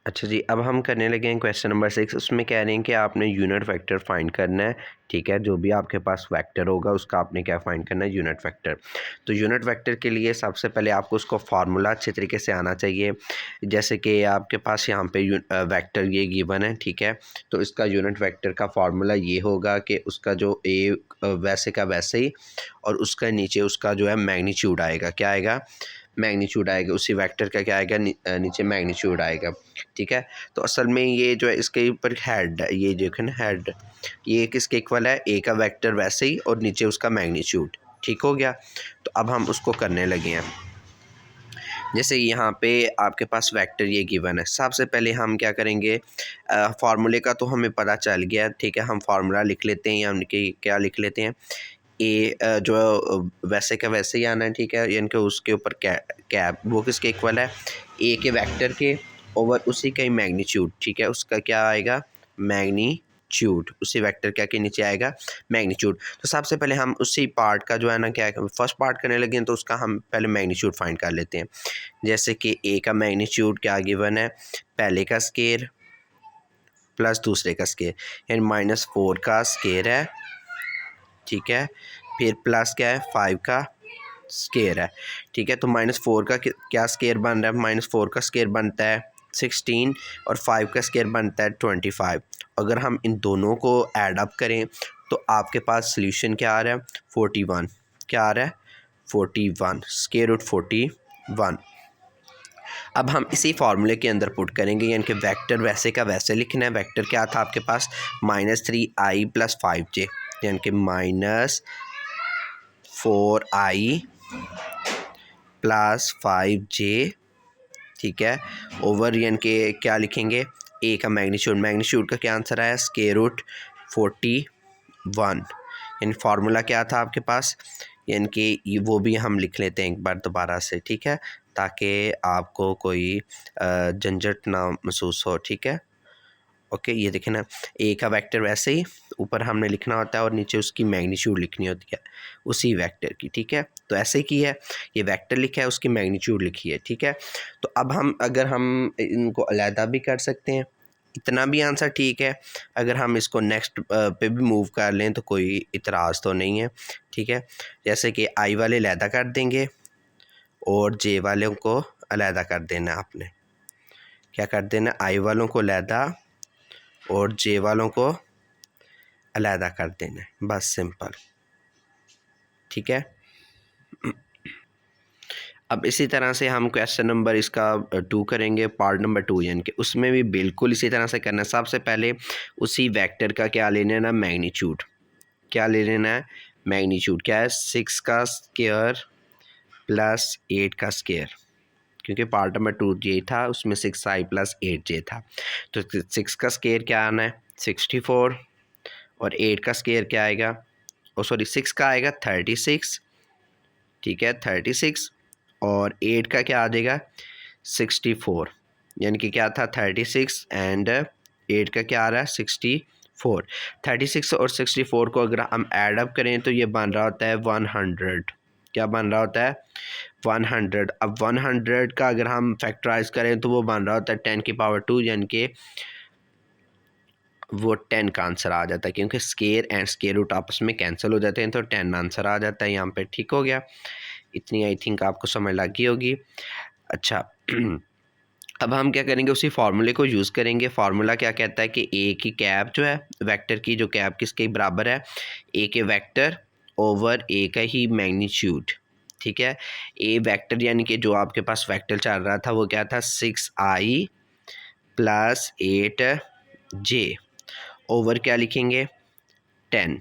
अच्छा जी, अब हम करने लगे हैं क्वेश्चन नंबर 6। उसमें कह रहे हैं कि आपने यूनिट वेक्टर फाइंड करना है। ठीक है, जो भी आपके पास वेक्टर होगा उसका आपने क्या फाइंड करना है, यूनिट वेक्टर। तो यूनिट वेक्टर के लिए सबसे पहले आपको उसको फार्मूला अच्छे तरीके से आना चाहिए। जैसे कि आपके पास यहाँ पे वेक्टर ये गिवन है, ठीक है, तो इसका यूनिट वेक्टर का फार्मूला ये होगा कि उसका जो ए वैसे का वैसे ही, और उसका नीचे उसका जो है मैग्नीट्यूड आएगा। क्या आएगा? मैग्नीट्यूड आएगा। उसी वेक्टर का क्या आएगा? नीचे मैग्नीट्यूड आएगा। ठीक है, तो असल में ये जो है इसके ऊपर हेड है, ये देखो ना हेड, ये किसके इक्वल है? ए का वेक्टर वैसे ही और नीचे उसका मैग्नीट्यूड। ठीक हो गया। तो अब हम उसको करने लगे हैं। जैसे यहाँ पे आपके पास वेक्टर ये गिवन है, सबसे पहले हम क्या करेंगे, फार्मूले का तो हमें पता चल गया। ठीक है, हम फार्मूला लिख लेते हैं, यानी कि क्या लिख लेते हैं, ए जो वैसे का वैसे ही आना है। ठीक है, यानी कि उसके ऊपर कैप वो किसके इक्वल है? ए के वेक्टर के ओवर उसी का ही मैग्नीट्यूड। ठीक है, उसका क्या आएगा? मैग्नीट्यूड। उसी वेक्टर क्या के नीचे आएगा? मैग्नीट्यूड। तो सबसे पहले हम उसी पार्ट का जो है ना, क्या फर्स्ट पार्ट करने लगे हैं, तो उसका हम पहले मैग्नीट्यूड फाइंड कर लेते हैं। जैसे कि ए का मैग्नीट्यूड क्या गिवन है? पहले का स्केयर प्लस दूसरे का स्केयर, यानी -4 का स्केयर है। ठीक है, फिर प्लस क्या है? 5 का स्केयर है। ठीक है, तो -4 का क्या स्केयर बन रहा है? -4 का स्केयर बनता है 16 और 5 का स्केयर बनता है 25। अगर हम इन दोनों को ऐड अप करें तो आपके पास सॉल्यूशन क्या आ रहा है? 41। क्या आ रहा है? 41, स्केयर रूट 41। अब हम इसी फार्मूले के अंदर पुट करेंगे, यानी कि वेक्टर वैसे का वैसे लिखना है। वेक्टर क्या था आपके पास? -3i + 5j, यानी कि -4i + 5j। ठीक है, ओवर यानी कि क्या लिखेंगे? ए का मैग्नीट्यूड, मैग्नीट्यूड का क्या आंसर आया? Square root 41। यानी फार्मूला क्या था आपके पास, यानी कि वो भी हम लिख लेते हैं एक बार दोबारा से। ठीक है, ताकि आपको कोई झंझट ना महसूस हो। ठीक है, ओके, ये देखें ना, ए का वेक्टर वैसे ही ऊपर हमने लिखना होता है और नीचे उसकी मैग्नीट्यूड लिखनी होती है उसी वेक्टर की। ठीक है, तो ऐसे की है, ये वेक्टर लिखा है, उसकी मैग्नीट्यूड लिखी है। ठीक है, तो अब हम अगर हम इनको अलहदा भी कर सकते हैं, इतना भी आंसर ठीक है। अगर हम इसको नेक्स्ट पे भी मूव कर लें तो कोई इतराज़ तो नहीं है। ठीक है, जैसे कि आई वाले अलहदा कर देंगे और जे वालों को अलहदा कर देना। आपने क्या कर देना? आई वालों को अलहदा और जे वालों को अलहदा कर देना है, बस सिंपल। ठीक है, अब इसी तरह से हम क्वेश्चन नंबर इसका 2 करेंगे, पार्ट नंबर 2, यानी कि उसमें भी बिल्कुल इसी तरह से करना है। सबसे पहले उसी वेक्टर का क्या ले लेना? मैग्नीट्यूड। क्या ले लेना है? मैग्नीट्यूड। क्या है? 6 का स्क्वायर + 8 का स्क्वायर, क्योंकि पार्ट नंबर 2 ये था, उसमें 6i + 8j था। तो 6 का स्क्वायर क्या आना है? 64, और 8 का स्क्वायर क्या आएगा? सॉरी, 6 का आएगा 36। ठीक है, 36, और 8 का क्या आ जाएगा? 64। यानी कि क्या था? 36 एंड 8 का क्या आ रहा है? 64। 36 और 64 को अगर हम ऐड अप करें तो ये बन रहा होता है 100। क्या बन रहा होता है? 100। अब 100 का अगर हम फैक्टराइज करें तो वो बन रहा होता है 10⁻², यानी कि वो 10 का आंसर आ जाता है, क्योंकि स्केयर एंड स्केयर रूट आपस में कैंसिल हो जाते हैं, तो 10 आंसर आ जाता है यहाँ पे। ठीक हो गया, इतनी आई थिंक आपको समझ लग गई होगी। अच्छा, अब हम क्या करेंगे? उसी फार्मूले को यूज़ करेंगे। फार्मूला क्या कहता है कि ए की कैप जो है, वेक्टर की जो कैप किसके बराबर है? ए के वेक्टर ओवर ए का ही मैग्नीट्यूड। ठीक है, ए वेक्टर यानी कि जो आपके पास वेक्टर चल रहा था वो क्या था? 6i + 8j ओवर क्या लिखेंगे? 10,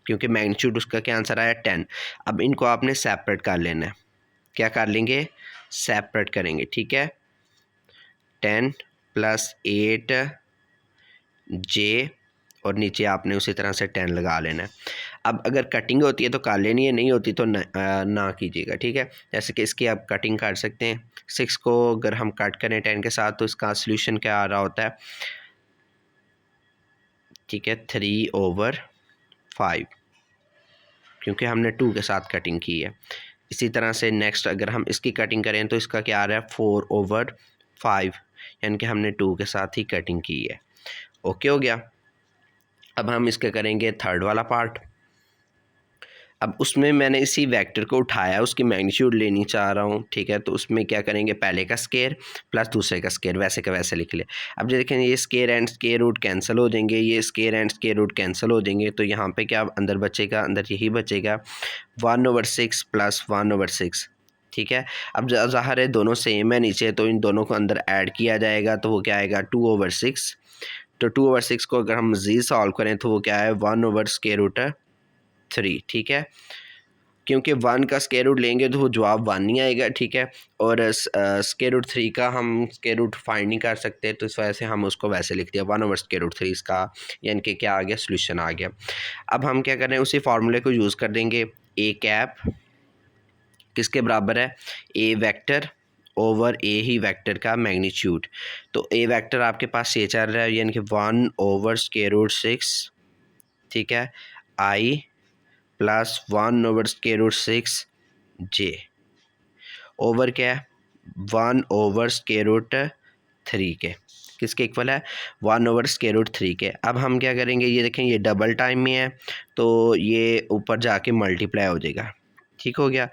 क्योंकि मैग्नीट्यूड उसका क्या आंसर आया? 10। अब इनको आपने सेपरेट कर लेना है। क्या कर लेंगे? सेपरेट करेंगे। ठीक है, 10 + 8j, और नीचे आपने उसी तरह से 10 लगा लेना है। अब अगर कटिंग होती है तो कर लेनी है, नहीं होती तो ना कीजिएगा। ठीक है, जैसे कि इसकी आप कटिंग कर सकते हैं। 6 को अगर हम कट करें 10 के साथ तो इसका सोल्यूशन क्या आ रहा होता है? ठीक है, 3/5, क्योंकि हमने 2 के साथ कटिंग की है। इसी तरह से नेक्स्ट अगर हम इसकी कटिंग करें तो इसका क्या आ रहा है? 4/5। यानी कि हमने 2 के साथ ही कटिंग की है। ओके हो गया। अब हम इसके करेंगे थर्ड वाला पार्ट। अब उसमें मैंने इसी वेक्टर को उठाया, उसकी मैग्नीट्यूड लेनी चाह रहा हूँ, ठीक है। तो उसमें क्या करेंगे, पहले का स्केयर प्लस दूसरे का स्केयर, वैसे का वैसे लिख लिया। अब देखें ये square and square root cancel हो जाएंगे, ये square and square root cancel हो जाएंगे, तो यहाँ पे क्या अंदर बचेगा, अंदर यही बचेगा 1/6 प्लस 1/6, ठीक है। अब ज़ाहिर है दोनों सेम है नीचे, तो इन दोनों को अंदर ऐड किया जाएगा, तो वो क्या आएगा 2/6। तो 2/6 को अगर हम मज़ीद सॉल्व करें तो वो क्या है 1/√3, ठीक है। क्योंकि 1 का स्क्वायर रूट लेंगे तो वो जवाब 1 नहीं आएगा, ठीक है। और स्क्वायर रूट 3 का हम स्क्वायर रूट फाइंड नहीं कर सकते, तो इस वजह से हम उसको वैसे लिख दिया 1/√3 इसका, यानी कि क्या आ गया, सोल्यूशन आ गया। अब हम क्या कर रहे हैं, उसी फार्मूले को यूज़ कर देंगे। ए कैप किसके बराबर है, ए वेक्टर ओवर ए ही वेक्टर का मैग्नीट्यूड। तो ए वेक्टर आपके पास ये चल रहा है, यानी कि 1/√6, ठीक है, आई प्लस 1/√6 जे ओवर क्या है 1/√3 के, किसके इक्वल है 1/√3 के। अब हम क्या करेंगे, ये देखें ये डबल टाइम में है, तो ये ऊपर जाके मल्टीप्लाई हो जाएगा, ठीक हो गया।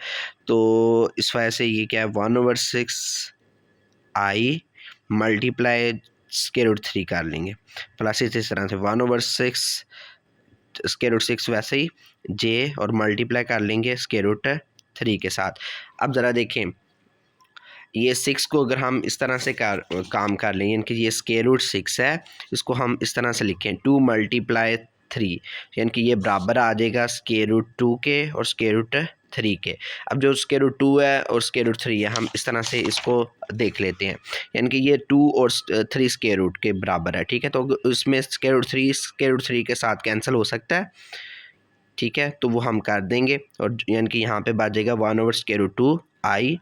तो इस वजह से ये क्या है 1/6 आई मल्टीप्लाई स्क्वायर रूट 3 कर लेंगे, प्लस इस तरह से 1/6 स्क्वायर रूट 6 वैसे ही जे और मल्टीप्लाई कर लेंगे स्क्वायर रूट 3 के साथ। अब ज़रा देखें ये 6 को अगर हम इस तरह से काम कर लें, यानी कि ये स्क्वायर रूट 6 है, इसको हम इस तरह से लिखें 2 × 3, यानी कि ये बराबर आ जाएगा स्क्वायर रूट 2 के और स्क्वायर रूट 3 के। अब जो स्क्वायर रूट 2 है और स्क्वायर रूट 3 है, हम इस तरह से इसको देख लेते हैं, यानी कि ये 2 और 3 स्क्वायर रूट के बराबर है, ठीक है। तो इसमें स्क्वायर रूट 3 के साथ कैंसिल हो सकता है, ठीक है, तो वो हम कर देंगे, और यानी कि यहाँ पे बच जाएगा 1/√2 आई।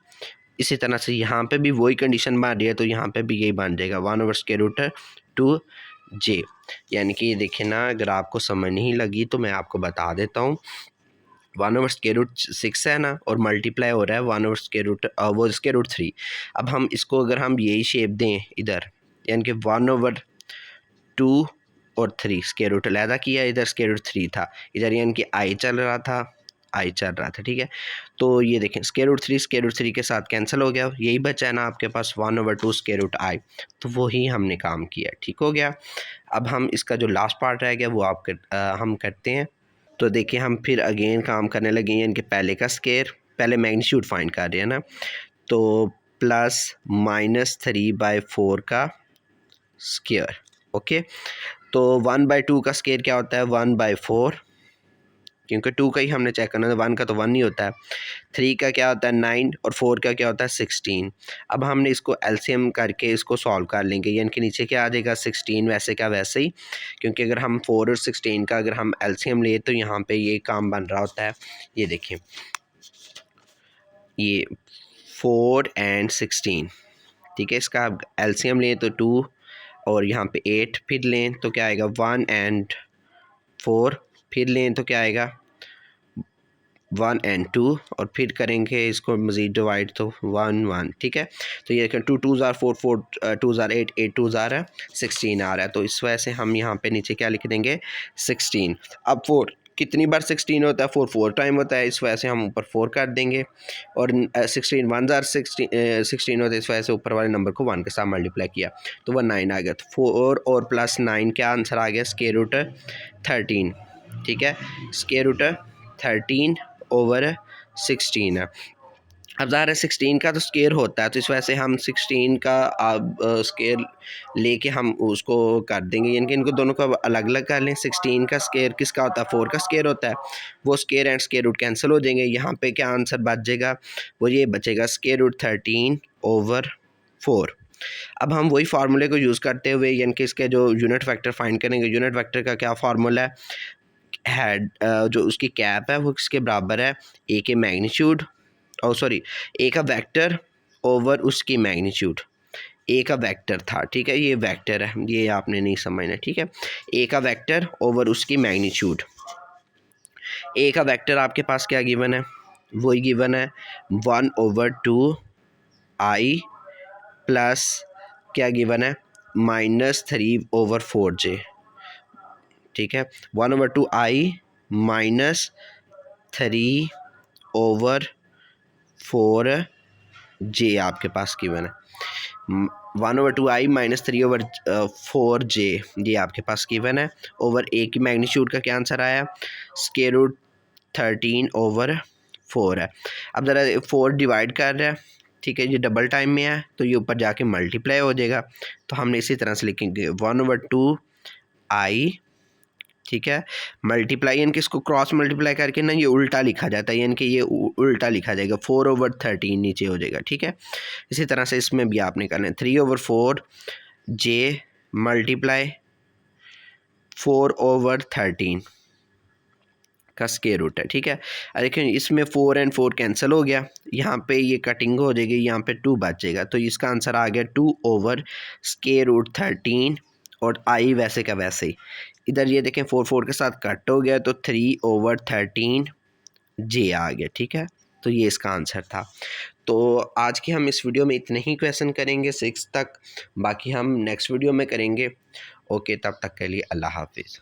इसी तरह से यहाँ पे भी वही कंडीशन बन रही है, तो यहाँ पे भी यही बन जाएगा 1/√2 जे। यानी कि देखिए ना, अगर आपको समझ नहीं लगी तो मैं आपको बता देता हूँ। 1/√6 है ना, और मल्टीप्लाई हो रहा है 1/√3। अब हम इसको अगर हम यही शेप दें इधर, यानी कि 1/2 और 3 स्क्वायर रूट अलहदा किया, इधर स्क्वायर रूट 3 था, इधर यानी कि आई चल रहा था, ठीक है। तो ये देखें स्क्वायर रूट 3 के साथ कैंसिल हो गया, यही बचा है ना आपके पास 1/2 स्क्वायर रूट आई, तो वही हमने काम किया, ठीक हो गया। अब हम इसका जो लास्ट पार्ट रह गया वो हम करते हैं। तो देखिए हम फिर अगेन काम करने लगे, यानी कि पहले का स्क्वायर, पहले मैग्नीट्यूड फाइंड कर रहे हैं ना, तो प्लस -3/4 का स्क्वायर, ओके। तो 1/2 का स्क्वायर क्या होता है 1/4, क्योंकि 2 का ही हमने चेक करना है, 1 का तो 1 नहीं होता है। 3 का क्या होता है 9 और 4 का क्या होता है 16। अब हमने इसको एलसीएम करके इसको सॉल्व कर लेंगे, यानी कि नीचे क्या आ जाएगा 16 वैसे का वैसे ही, क्योंकि अगर हम 4 और 16 का अगर हम एलसीएम ले तो यहाँ पे ये काम बन रहा होता है। ये देखिए ये 4 और 16, ठीक है, इसका एलसीएम लें तो 2 और यहाँ पे 8 फिर लें तो क्या आएगा 1 और 4 फिर लें तो क्या आएगा 1 और 2 और फिर करेंगे इसको मज़ीद डिवाइड तो 1 1, ठीक है। तो ये 2 2 ज़ार 4 4 2 ज़ार 8 8 2 ज़ार 16 आ रहा है, तो इस वजह से हम यहाँ पे नीचे क्या लिख देंगे 16। अब 4 कितनी बार 16 होता है 4 टाइम होता है, इस वजह से हम ऊपर 4 कर देंगे, और 16 1 ज़ार 16 होता है, इस वजह से ऊपर वाले नंबर को 1 के साथ मल्टीप्लाई किया तो वह 9 आ गया। तो 4 और प्लस 9 क्या आंसर आ गया स्क्वायर रूट 13, ठीक है, स्क्वायर रूट 13/16 है। अब ज़ाहिर है 16 का तो स्क्वायर होता है, तो इस वजह से हम 16 का स्क्वायर लेके हम उसको कर देंगे, यानी कि इनको दोनों को अलग अलग कर लें। 16 का स्क्वायर किसका होता है 4 का स्क्वायर होता है, वो square and square root cancel हो जाएंगे, यहाँ पे क्या आंसर बच जाएगा, वो ये बचेगा स्क्वायर रूट 13/4। अब हम वही फार्मूले को यूज़ करते हुए, यानी कि इसके जो यूनिट वेक्टर फाइंड करेंगे, यूनिट वेक्टर का क्या फार्मूला है, जो उसकी कैप है वो किसके बराबर है, ए के मैग्नीट्यूड ए का वेक्टर ओवर उसकी मैग्नीट्यूड। ए का वेक्टर था, ठीक है, ये वेक्टर है, ये आपने नहीं समझना, ठीक है। ए का वेक्टर ओवर उसकी मैग्नीट्यूड, ए का वेक्टर आपके पास क्या गिवन है, वही गिवन है 1/2 आई प्लस क्या गिवन है, -3/4j, ठीक है। 1/2i -3/4j आपके पास गिवन है। 1/2i -3/4j ये आपके पास गिवन है। ओवर ए की मैग्नीट्यूड का क्या आंसर आया, √13/4 है। अब ज़रा 4 डिवाइड कर रहा है, ठीक है, ये डबल टाइम में है तो ये ऊपर जाके मल्टीप्लाई हो जाएगा। तो हमने इसी तरह से लिखेंगे 1/2i, ठीक है, मल्टीप्लाई यानी कि इसको क्रॉस मल्टीप्लाई करके ना ये उल्टा लिखा जाता है, यानी कि ये उल्टा लिखा जाएगा, 4/13 नीचे हो जाएगा, ठीक है। इसी तरह से इसमें भी आपने करना है 3/4j मल्टीप्लाई 4/13 का स्क्वायर रूट है, ठीक है। देखिए इसमें 4 और 4 कैंसिल हो गया, यहाँ पे ये कटिंग हो जाएगी, यहाँ पे 2 बचेगा, तो इसका आंसर आ गया 2/√13 और आई वैसे का वैसे ही। इधर ये देखें 4 के साथ कट हो गया तो 3/13j आ गया, ठीक है। तो ये इसका आंसर था। तो आज के हम इस वीडियो में इतने ही क्वेश्चन करेंगे 6 तक, बाकी हम नेक्स्ट वीडियो में करेंगे। ओके, तब तक के लिए अल्लाह हाफिज़।